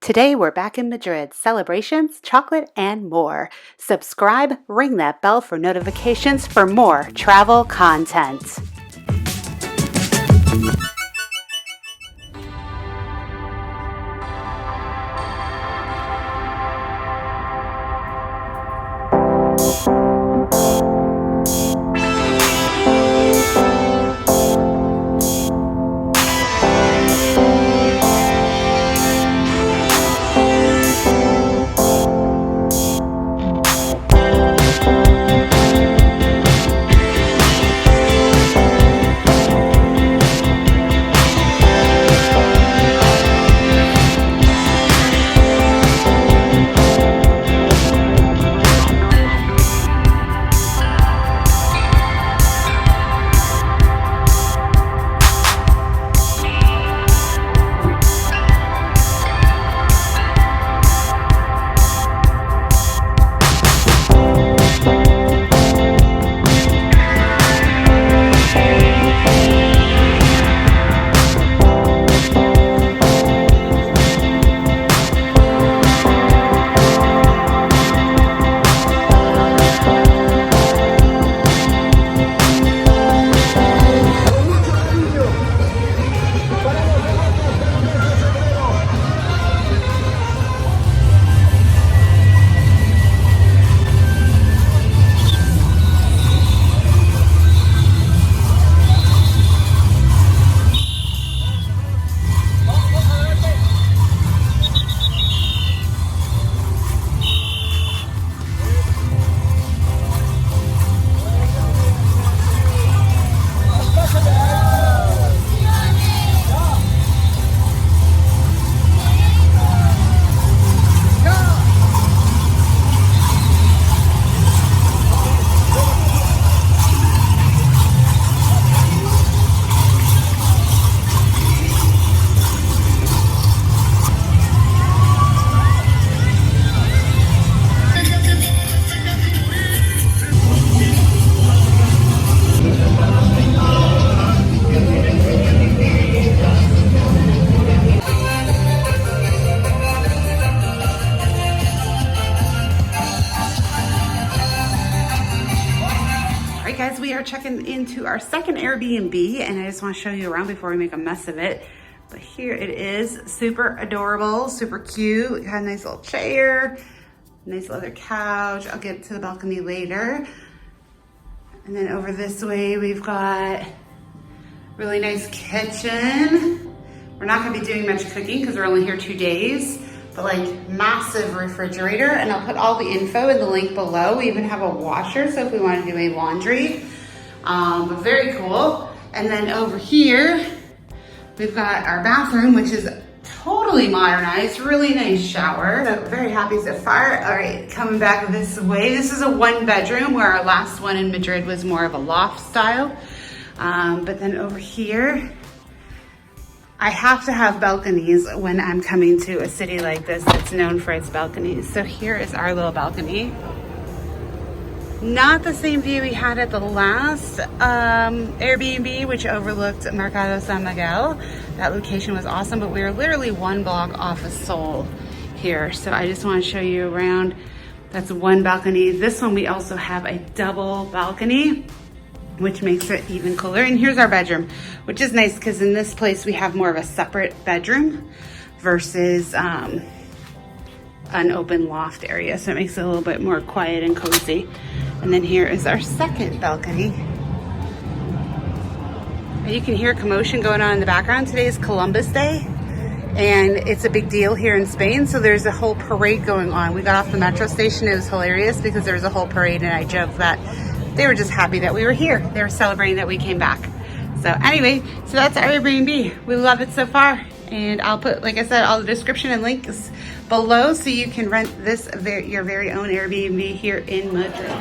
Today we're back in Madrid, celebrations, chocolate, and more. Subscribe, ring that bell for notifications for more travel content. Guys, we are checking into our second Airbnb and I just want to show you around before we make a mess of it. But here it is, super adorable, super cute. It had a nice little chair, nice leather couch. I'll get to the balcony later. And then over this way, we've got really nice kitchen. We're not gonna be doing much cooking because we're only here 2 days. But like massive refrigerator, and I'll put all the info in the link below. We even have a washer, so if we want to do any laundry, but very cool. And then over here, we've got our bathroom, which is totally modernized, really nice shower. So very happy so far. All right, coming back this way. This is a 1-bedroom where our last one in Madrid was more of a loft style. But then over here, I have to have balconies when I'm coming to a city like this that's known for its balconies. So here is our little balcony. Not the same view we had at the last Airbnb, which overlooked Mercado San Miguel. That location was awesome, but we were literally 1 block off of Seoul here. So I just want to show you around. That's 1 balcony. This one we also have a double balcony, which makes it even cooler. And here's our bedroom, which is nice because in this place we have more of a separate bedroom versus an open loft area. So it makes it a little bit more quiet and cozy. And then here is our second balcony. And you can hear commotion going on in the background. Today is Columbus Day, and it's a big deal here in Spain. So there's a whole parade going on. We got off the metro station. It was hilarious because there was a whole parade, and I joked that they were just happy that we were here. They were celebrating that we came back. So anyway, so that's our Airbnb. We love it so far. And I'll put, like I said, all the description and links below so you can rent this, your very own Airbnb here in Madrid.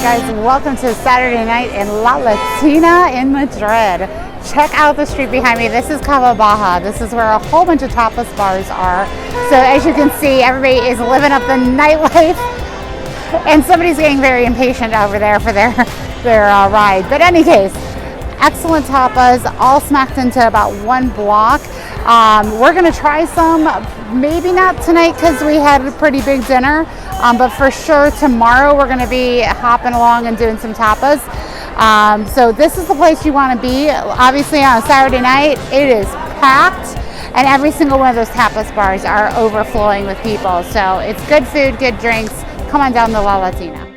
Guys, welcome to Saturday night in La Latina in Madrid. Check out the street behind me. This is Cava Baja. This is where a whole bunch of tapas bars are. So as you can see, everybody is living up the nightlife, and somebody's getting very impatient over there for their ride. But in any case, excellent tapas, all smacked into about one block. We're gonna try some, maybe not tonight because we had a pretty big dinner, but for sure tomorrow we're gonna be hopping along and doing some tapas. So this is the place you wanna be. Obviously on a Saturday night, it is packed, and every single one of those tapas bars are overflowing with people. So it's good food, good drinks. Come on down to La Latina.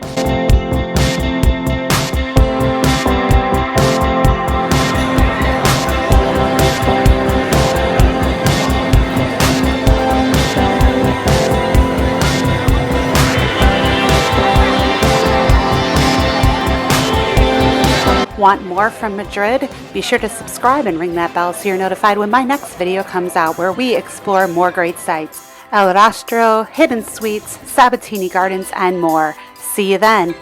Want more from Madrid? Be sure to subscribe and ring that bell so you're notified when my next video comes out, where we explore more great sites. El Rastro, Hidden Suites, Sabatini Gardens, and more. See you then.